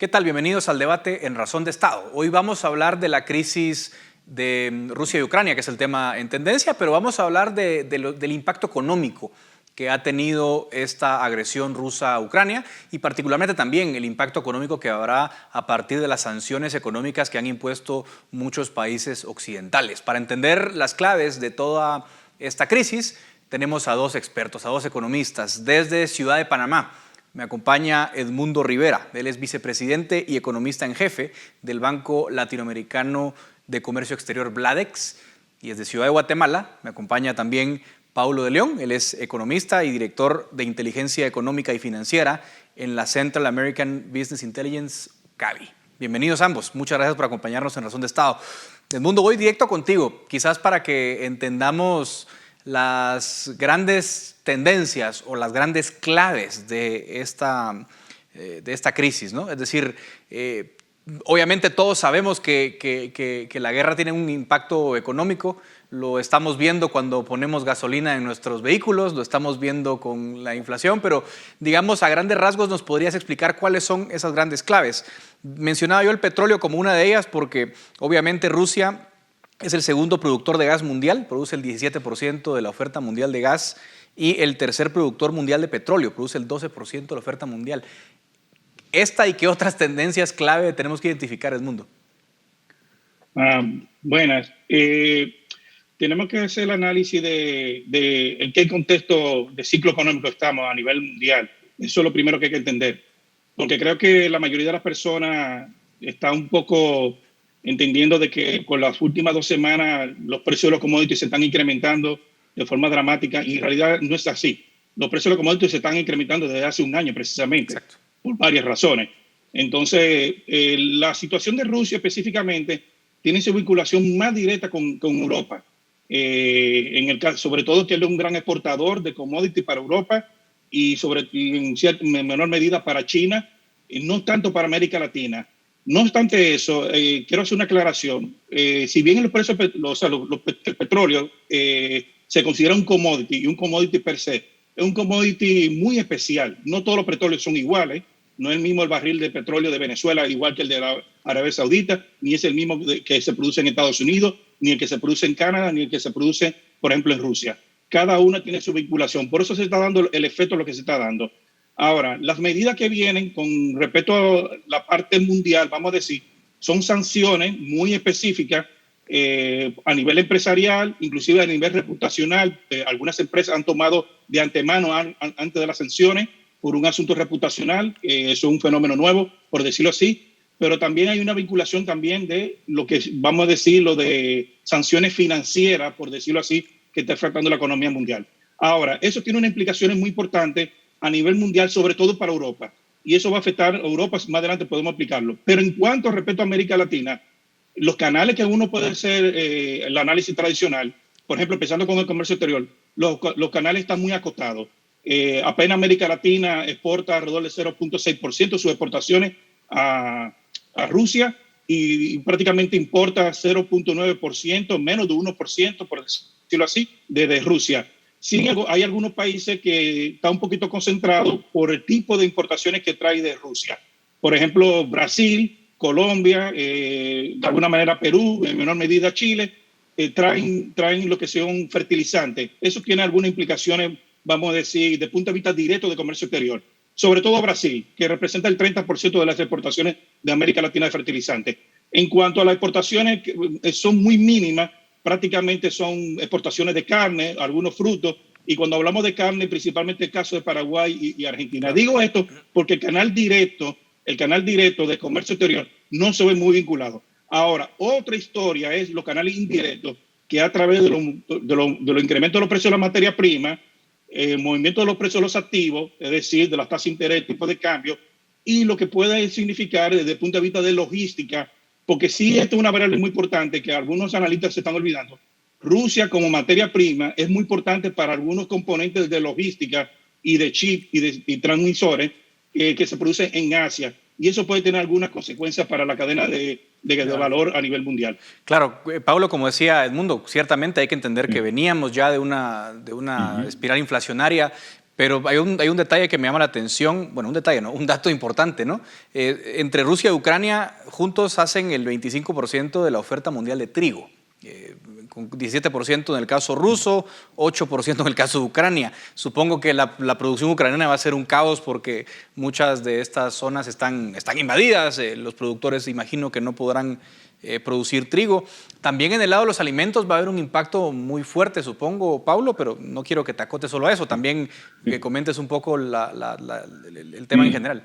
¿Qué tal? Bienvenidos al debate en Razón de Estado. Hoy vamos a hablar de la crisis de Rusia y Ucrania, que es el tema en tendencia, pero vamos a hablar del impacto económico que ha tenido esta agresión rusa a Ucrania y particularmente también el impacto económico que habrá a partir de las sanciones económicas que han impuesto muchos países occidentales. Para entender las claves de toda esta crisis, tenemos a dos expertos, a dos economistas desde Ciudad de Panamá. Me acompaña Edmundo Rivera, él es vicepresidente y economista en jefe del Banco Latinoamericano de Comercio Exterior Bladex, y desde Ciudad de Guatemala me acompaña también Paulo de León, él es economista y director de inteligencia económica y financiera en la Central American Business Intelligence, CABI. Bienvenidos ambos, muchas gracias por acompañarnos en Razón de Estado. Edmundo, voy directo contigo, quizás para que entendamos las grandes tendencias o las grandes claves de esta crisis, ¿no? Es decir, obviamente todos sabemos que la guerra tiene un impacto económico, lo estamos viendo cuando ponemos gasolina en nuestros vehículos, lo estamos viendo con la inflación, pero digamos a grandes rasgos nos podrías explicar cuáles son esas grandes claves. Mencionaba yo el petróleo como una de ellas porque obviamente Rusia es el segundo productor de gas mundial, produce el 17% de la oferta mundial de gas y el tercer productor mundial de petróleo, produce el 12% de la oferta mundial. ¿Esta y qué otras tendencias clave tenemos que identificar, Edmundo? Buenas. Tenemos que hacer el análisis de en qué contexto de ciclo económico estamos a nivel mundial. Eso es lo primero que hay que entender, porque creo que la mayoría de las personas está un poco entendiendo de que con las últimas 2 semanas los precios de los commodities se están incrementando de forma dramática y en realidad no es así. Los precios de los commodities se están incrementando desde hace un año precisamente. Exacto. Por varias razones. Entonces, la situación de Rusia específicamente tiene su vinculación más directa con Europa. En el caso, sobre todo que él es un gran exportador de commodities para Europa y en menor medida para China, y no tanto para América Latina. No obstante eso, quiero hacer una aclaración. Si bien el precio, el petróleo se considera un commodity y un commodity per se, es un commodity muy especial. No todos los petróleos son iguales. No es el mismo el barril de petróleo de Venezuela, igual que el de la Arabia Saudita, ni es el mismo que se produce en Estados Unidos, ni el que se produce en Canadá, ni el que se produce, por ejemplo, en Rusia. Cada una tiene su vinculación. Por eso se está dando el efecto de lo que se está dando. Ahora, las medidas que vienen con respecto a la parte mundial, vamos a decir, son sanciones muy específicas a nivel empresarial, inclusive a nivel reputacional. Algunas empresas han tomado de antemano antes de las sanciones por un asunto reputacional. Eso es un fenómeno nuevo, por decirlo así, pero también hay una vinculación también de lo que vamos a decir, lo de sanciones financieras, por decirlo así, que está afectando la economía mundial. Ahora, eso tiene unas implicaciones muy importantes a nivel mundial, sobre todo para Europa, y eso va a afectar a Europa, más adelante podemos aplicarlo. Pero en cuanto a respecto a América Latina, los canales que uno puede hacer el análisis tradicional, por ejemplo, empezando con el comercio exterior, los canales están muy acotados. Apenas América Latina exporta alrededor del 0.6% de sus exportaciones a Rusia y prácticamente importa 0.9%, menos de 1%, por decirlo así, desde Rusia. Sin embargo, hay algunos países que están un poquito concentrados por el tipo de importaciones que trae de Rusia. Por ejemplo, Brasil, Colombia, de alguna manera Perú, en menor medida Chile, traen lo que son fertilizantes. Eso tiene algunas implicaciones, vamos a decir, de punto de vista directo de comercio exterior. Sobre todo Brasil, que representa el 30% de las exportaciones de América Latina de fertilizantes. En cuanto a las exportaciones, son muy mínimas, prácticamente son exportaciones de carne, algunos frutos, y cuando hablamos de carne, principalmente el caso de Paraguay y Argentina. Digo esto porque el canal directo de comercio exterior no se ve muy vinculado. Ahora, otra historia es los canales indirectos, que a través de los incrementos de los precios de la materia prima, el movimiento de los precios de los activos, es decir, de las tasas de interés, tipo de cambio, y lo que puede significar desde el punto de vista de logística, porque sí, esto es una variable muy importante que algunos analistas se están olvidando. Rusia como materia prima es muy importante para algunos componentes de logística y de chip y transmisores que se producen en Asia, y eso puede tener algunas consecuencias para la cadena de valor a nivel mundial. Claro, Pablo, como decía Edmundo, ciertamente hay que entender que veníamos ya de una espiral inflacionaria, Pero hay un detalle que me llama la atención, bueno, un detalle, no, un dato importante, ¿no? Entre Rusia y Ucrania juntos hacen el 25% de la oferta mundial de trigo. Con 17% en el caso ruso, 8% en el caso de Ucrania. Supongo que la producción ucraniana va a ser un caos porque muchas de estas zonas están invadidas. Los productores imagino que no podrán producir trigo. También en el lado de los alimentos va a haber un impacto muy fuerte, supongo, Paulo, pero no quiero que te acotes solo a eso, también que comentes un poco el tema en general.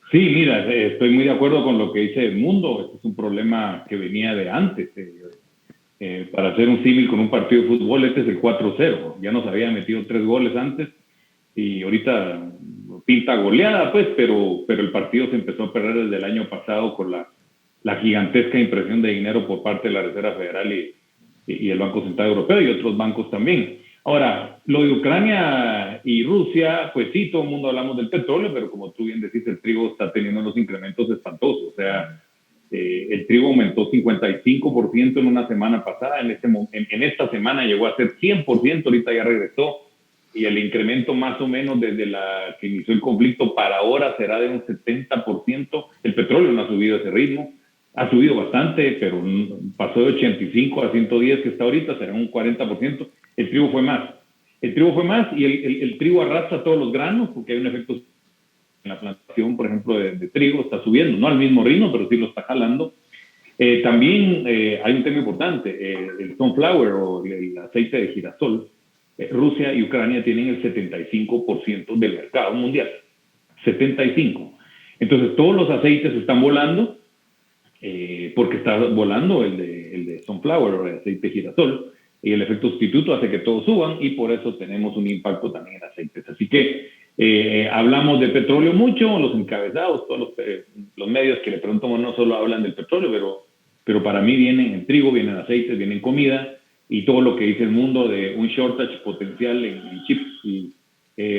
Sí, mira, estoy muy de acuerdo con lo que dice Edmundo. Este es un problema que venía de antes. Para hacer un símil con un partido de fútbol, este es el 4-0. Ya nos habían metido 3 goles antes y ahorita pinta goleada, pues, pero el partido se empezó a perder desde el año pasado con la gigantesca impresión de dinero por parte de la Reserva Federal y el Banco Central Europeo y otros bancos también. Ahora, lo de Ucrania y Rusia, pues sí, todo el mundo hablamos del petróleo, pero como tú bien decís, el trigo está teniendo unos incrementos espantosos. O sea, el trigo aumentó 55% en una semana pasada, en esta semana llegó a ser 100%, ahorita ya regresó, y el incremento más o menos desde la que inició el conflicto para ahora será de un 70%. El petróleo no ha subido a ese ritmo, ha subido bastante, pero pasó de 85 a 110 que está ahorita, será un 40%. El trigo fue más. El trigo fue más y el trigo arrastra todos los granos porque hay un efecto en la plantación, por ejemplo, de trigo, está subiendo, no al mismo ritmo, pero sí lo está jalando. También hay un tema importante, el sunflower o el aceite de girasol. Rusia y Ucrania tienen el 75% del mercado mundial. 75%. Entonces, todos los aceites están volando porque está volando el de sunflower o el aceite de girasol. Y el efecto sustituto hace que todos suban y por eso tenemos un impacto también en aceites. Así que hablamos de petróleo mucho, los encabezados, todos los medios que le preguntamos no solo hablan del petróleo, pero para mí vienen en trigo, vienen aceites, vienen comida y todo lo que dice el mundo de un shortage potencial en chips y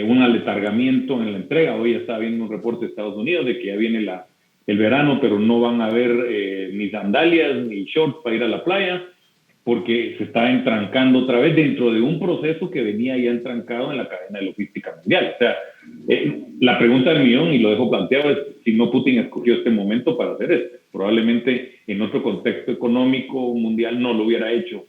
un aletargamiento en la entrega. Hoy estaba viendo un reporte de Estados Unidos de que ya viene el verano, pero no van a haber ni sandalias ni shorts para ir a la playa, porque se está entrancando otra vez dentro de un proceso que venía ya entrancado en la cadena de logística mundial. O sea, la pregunta del millón, y lo dejo planteado, es si no Putin escogió este momento para hacer esto. Probablemente en otro contexto económico mundial no lo hubiera hecho.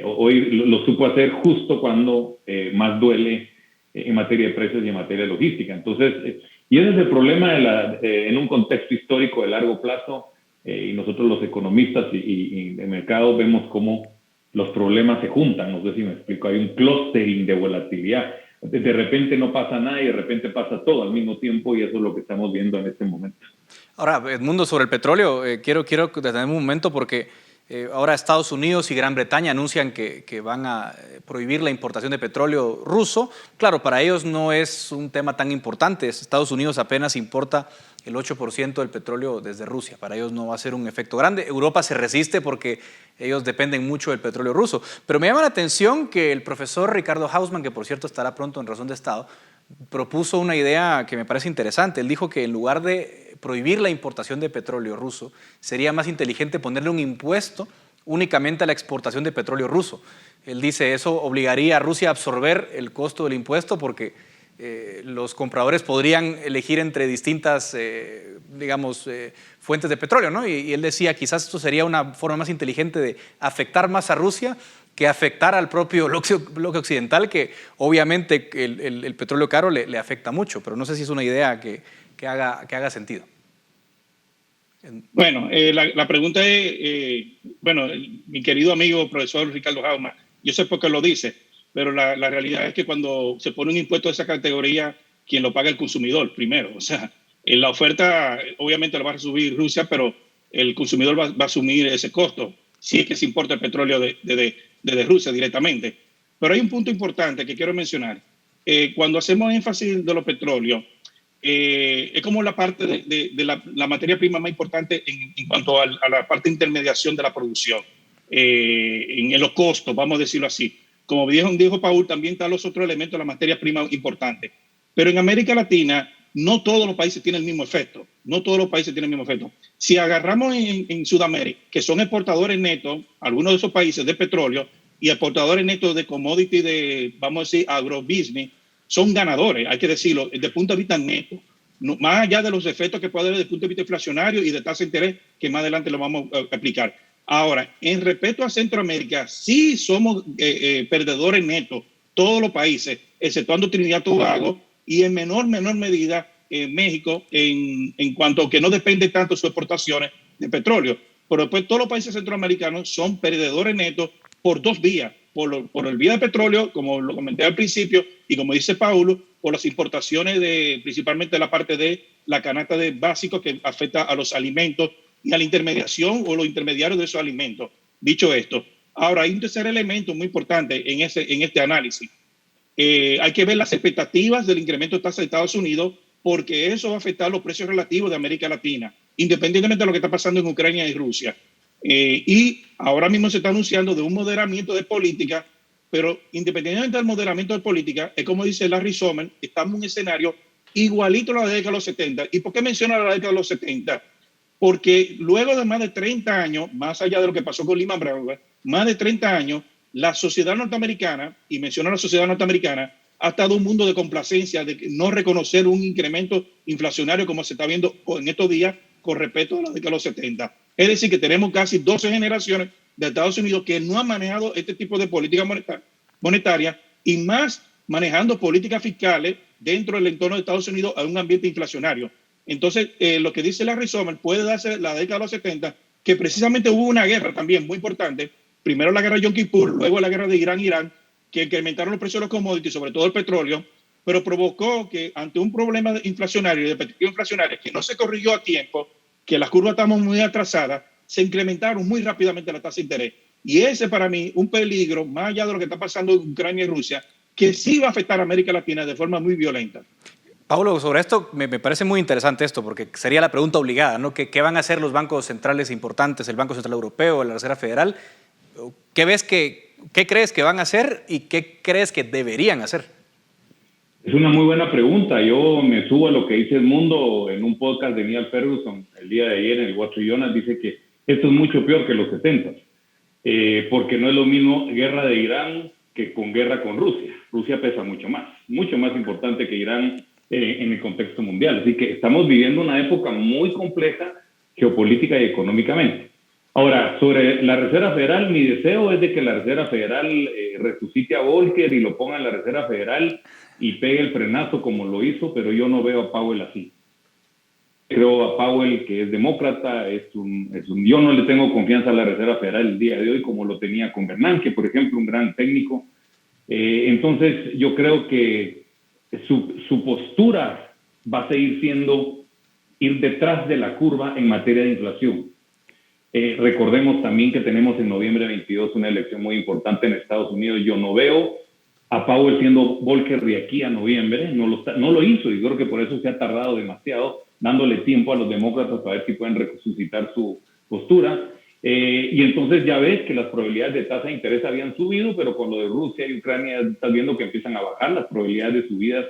Hoy lo supo hacer justo cuando más duele en materia de precios y en materia de logística. Entonces, y ese es el problema en un contexto histórico de largo plazo. Y nosotros los economistas y de mercado vemos cómo los problemas se juntan, no sé si me explico, hay un clustering de volatilidad, de repente no pasa nada y de repente pasa todo al mismo tiempo y eso es lo que estamos viendo en este momento. Ahora, Edmundo, sobre el petróleo, quiero detenerme un momento porque ahora Estados Unidos y Gran Bretaña anuncian que van a prohibir la importación de petróleo ruso. Claro, para ellos no es un tema tan importante. Estados Unidos apenas importa el 8% del petróleo desde Rusia. Para ellos no va a ser un efecto grande. Europa se resiste porque ellos dependen mucho del petróleo ruso. Pero me llama la atención que el profesor Ricardo Hausmann, que por cierto estará pronto en Razón de Estado, propuso una idea que me parece interesante. Él dijo que en lugar de prohibir la importación de petróleo ruso, sería más inteligente ponerle un impuesto únicamente a la exportación de petróleo ruso. Él dice eso obligaría a Rusia a absorber el costo del impuesto porque los compradores podrían elegir entre distintas, fuentes de petróleo, ¿no? Y él decía, quizás esto sería una forma más inteligente de afectar más a Rusia que afectar al propio bloque occidental, que obviamente el petróleo caro le afecta mucho, pero no sé si es una idea que haga sentido. Bueno, la pregunta es, mi querido amigo profesor Ricardo Hausmann, yo sé por qué lo dice, pero la realidad es que cuando se pone un impuesto de esa categoría, quien lo paga es el consumidor primero. O sea, en la oferta obviamente lo va a subir Rusia, pero el consumidor va a asumir ese costo, si es que se importa el petróleo desde Rusia directamente. Pero hay un punto importante que quiero mencionar. Cuando hacemos énfasis de los petróleos, es como la parte de la materia prima más importante en cuanto a la parte de intermediación de la producción, en los costos, vamos a decirlo así. Como dijo Paul, también están los otros elementos de la materia prima importante. Pero en América Latina, no todos los países tienen el mismo efecto. No todos los países tienen el mismo efecto. Si agarramos en Sudamérica, que son exportadores netos, algunos de esos países de petróleo, y exportadores netos de commodity, vamos a decir, agrobusiness, son ganadores, hay que decirlo, desde el punto de vista neto, no, más allá de los efectos que puede haber desde el punto de vista inflacionario y de tasa de interés, que más adelante lo vamos a aplicar. Ahora, en respecto a Centroamérica, sí somos perdedores netos, todos los países, exceptuando Trinidad y Tobago, y en menor medida México, en cuanto a que no depende tanto de sus exportaciones de petróleo. Pero después todos los países centroamericanos son perdedores netos por dos vías, por el vía de petróleo, como lo comenté al principio, y como dice Paulo, por las importaciones principalmente la parte de la canasta de básicos que afecta a los alimentos y a la intermediación o los intermediarios de esos alimentos. Dicho esto, ahora hay un tercer elemento muy importante en este análisis. Hay que ver las expectativas del incremento de tasa de Estados Unidos, porque eso va a afectar los precios relativos de América Latina, independientemente de lo que está pasando en Ucrania y Rusia. Y ahora mismo se está anunciando de un moderamiento de política, pero independientemente del moderamiento de política, es como dice Larry Summers, estamos en un escenario igualito a la década de los 70. ¿Y por qué menciona la década de los 70? Porque luego de más de 30 años, más allá de lo que pasó con Lehman Brothers, más de 30 años, la sociedad norteamericana, y menciona la sociedad norteamericana, ha estado un mundo de complacencia, de no reconocer un incremento inflacionario como se está viendo en estos días con respecto a la década de los 70. Es decir, que tenemos casi 12 generaciones de Estados Unidos que no han manejado este tipo de política monetaria y más manejando políticas fiscales dentro del entorno de Estados Unidos a un ambiente inflacionario. Entonces, lo que dice Larry Summers puede darse la década de los 70, que precisamente hubo una guerra también muy importante, primero la guerra de Yom Kippur, luego la guerra de Irán-Irán, que incrementaron los precios de los commodities, sobre todo el petróleo, pero provocó que ante un problema inflacionario y de perspectiva inflacionaria que no se corrigió a tiempo, que las curvas estamos muy atrasadas, se incrementaron muy rápidamente la tasa de interés. Y ese para mí un peligro, más allá de lo que está pasando en Ucrania y Rusia, que sí va a afectar a América Latina de forma muy violenta. Paulo, sobre esto me parece muy interesante esto, porque sería la pregunta obligada, ¿no? ¿Qué van a hacer los bancos centrales importantes, el Banco Central Europeo, la Reserva Federal? ¿Qué crees que van a hacer y qué crees que deberían hacer? Es una muy buena pregunta. Yo me subo a lo que dice el mundo en un podcast de Neil Ferguson el día de ayer en el Wall Street Journal. Dice que esto es mucho peor que los 70, porque no es lo mismo guerra de Irán que con guerra con Rusia. Rusia pesa mucho más importante que Irán en el contexto mundial. Así que estamos viviendo una época muy compleja geopolítica y económicamente. Ahora, sobre la Reserva Federal, mi deseo es de que la Reserva Federal resucite a Volcker y lo ponga en la Reserva Federal y pegue el frenazo como lo hizo, pero yo no veo a Powell así. Creo a Powell que es demócrata, yo no le tengo confianza a la Reserva Federal el día de hoy como lo tenía con Bernanke, por ejemplo, un gran técnico. Entonces, yo creo que su postura va a seguir siendo ir detrás de la curva en materia de inflación. Recordemos también que tenemos en noviembre 22 una elección muy importante en Estados Unidos. Yo no veo a Powell siendo Volcker de aquí a noviembre, no lo hizo y creo que por eso se ha tardado demasiado, dándole tiempo a los demócratas para ver si pueden resucitar su postura. Y entonces ya ves que las probabilidades de tasa de interés habían subido, pero con lo de Rusia y Ucrania estás viendo que empiezan a bajar las probabilidades de subidas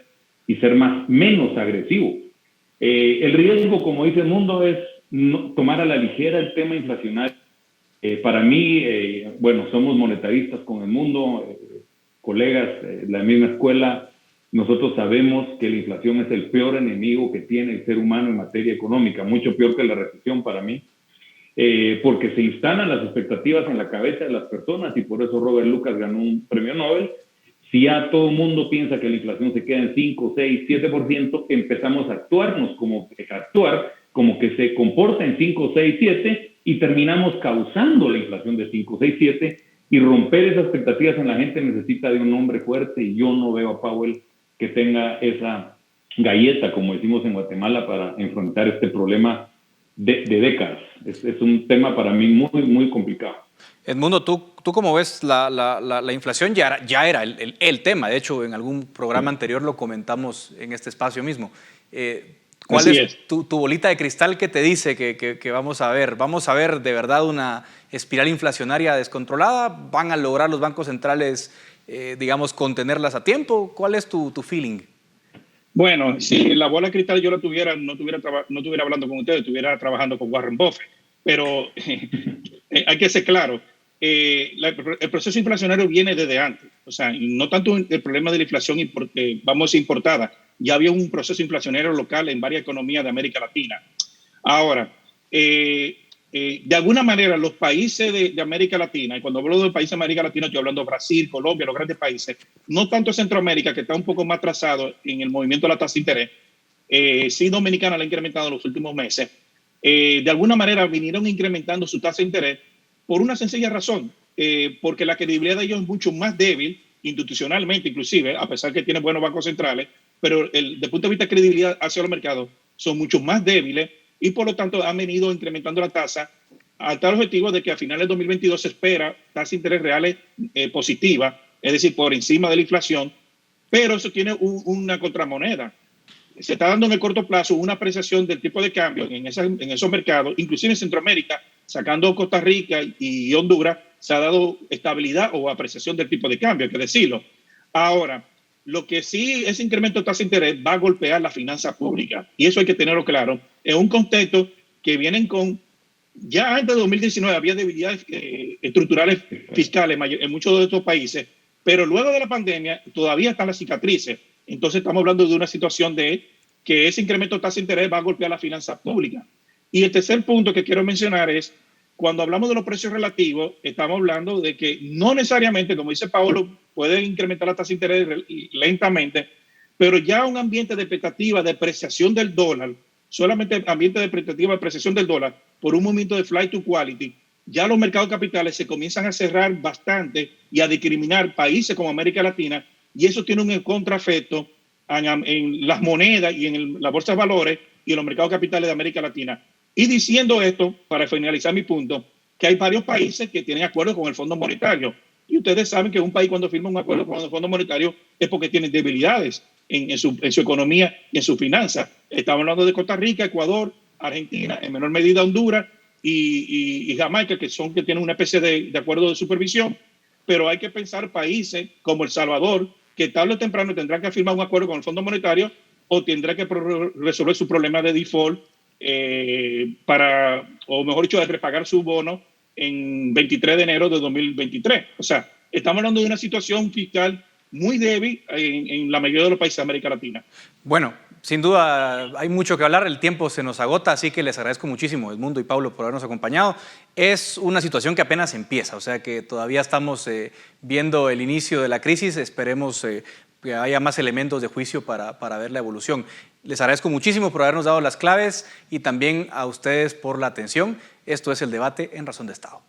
y ser menos agresivo. El riesgo, como dice el mundo, es no tomar a la ligera el tema inflacionario. Para mí, bueno, somos monetaristas con el mundo, colegas de la misma escuela, nosotros sabemos que la inflación es el peor enemigo que tiene el ser humano en materia económica, mucho peor que la recesión para mí, porque se instalan las expectativas en la cabeza de las personas y por eso Robert Lucas ganó un premio Nobel. Si ya todo el mundo piensa que la inflación se queda en 5, 6, 7%, empezamos a actuar como que se comporta en 5, 6, 7 y terminamos causando la inflación de 5, 6, 7 y romper esas expectativas en la gente necesita de un hombre fuerte y yo no veo a Powell que tenga esa galleta, como decimos en Guatemala, para enfrentar este problema de décadas. Es un tema para mí muy, muy complicado. Edmundo, ¿tú cómo ves la inflación? Ya era el tema, de hecho en algún programa anterior lo comentamos en este espacio mismo. ¿Cuál es tu bolita de cristal que te dice que vamos a ver? ¿Vamos a ver de verdad una espiral inflacionaria descontrolada? ¿Van a lograr los bancos centrales, digamos, contenerlas a tiempo? ¿Cuál es tu feeling? Bueno, si la bola de cristal yo la tuviera, no estuviera hablando con ustedes, estuviera trabajando con Warren Buffett. Pero hay que ser claro, el proceso inflacionario viene desde antes. O sea, no tanto el problema de la inflación vamos importada, ya había un proceso inflacionario local en varias economías de América Latina. Ahora, de alguna manera los países de América Latina, y cuando hablo de países de América Latina estoy hablando de Brasil, Colombia, los grandes países, no tanto Centroamérica, que está un poco más atrasado en el movimiento de la tasa de interés, sí Dominicana la ha incrementado en los últimos meses, de alguna manera vinieron incrementando su tasa de interés por una sencilla razón, porque la credibilidad de ellos es mucho más débil, institucionalmente inclusive, a pesar que tienen buenos bancos centrales, pero desde el punto de vista de credibilidad hacia los mercados son mucho más débiles y por lo tanto han venido incrementando la tasa a tal objetivo de que a finales de 2022 se espera tasa de interés reales positiva, es decir, por encima de la inflación, pero eso tiene una contramoneda. Se está dando en el corto plazo una apreciación del tipo de cambio en esos mercados, inclusive en Centroamérica, sacando Costa Rica y Honduras, se ha dado estabilidad o apreciación del tipo de cambio, hay que decirlo. Ahora, lo que sí, ese incremento de tasa de interés va a golpear la finanza pública, y eso hay que tenerlo claro, en un contexto que vienen con, ya antes de 2019 había debilidades estructurales fiscales en muchos de estos países, pero luego de la pandemia todavía están las cicatrices. Entonces estamos hablando de una situación de que ese incremento de tasa de interés va a golpear la finanza pública. Y el tercer punto que quiero mencionar es, cuando hablamos de los precios relativos, estamos hablando de que no necesariamente, como dice Paolo, puede incrementar la tasa de interés lentamente, pero ya un ambiente de expectativa de apreciación del dólar, solamente ambiente de expectativa de apreciación del dólar, por un movimiento de flight to quality, ya los mercados capitales se comienzan a cerrar bastante y a discriminar países como América Latina, y eso tiene un contraefecto en las monedas y en la bolsa de valores y en los mercados capitales de América Latina. Y diciendo esto, para finalizar mi punto, que hay varios países que tienen acuerdos con el Fondo Monetario. Y ustedes saben que un país cuando firma un acuerdo con el Fondo Monetario es porque tiene debilidades en su economía y en sus finanzas. Estamos hablando de Costa Rica, Ecuador, Argentina, en menor medida Honduras y Jamaica, que tienen una especie de acuerdo de supervisión. Pero hay que pensar países como El Salvador, que tarde o temprano tendrán que firmar un acuerdo con el Fondo Monetario o tendrá que resolver su problema de default o mejor dicho, de repagar su bono en 23 de enero de 2023. O sea, estamos hablando de una situación fiscal muy débil en la mayoría de los países de América Latina. Bueno, sin duda hay mucho que hablar, el tiempo se nos agota, así que les agradezco muchísimo, Edmundo y Paulo, por habernos acompañado. Es una situación que apenas empieza, o sea que todavía estamos viendo el inicio de la crisis, esperemos que haya más elementos de juicio para ver la evolución. Les agradezco muchísimo por habernos dado las claves y también a ustedes por la atención. Esto es El Debate en Razón de Estado.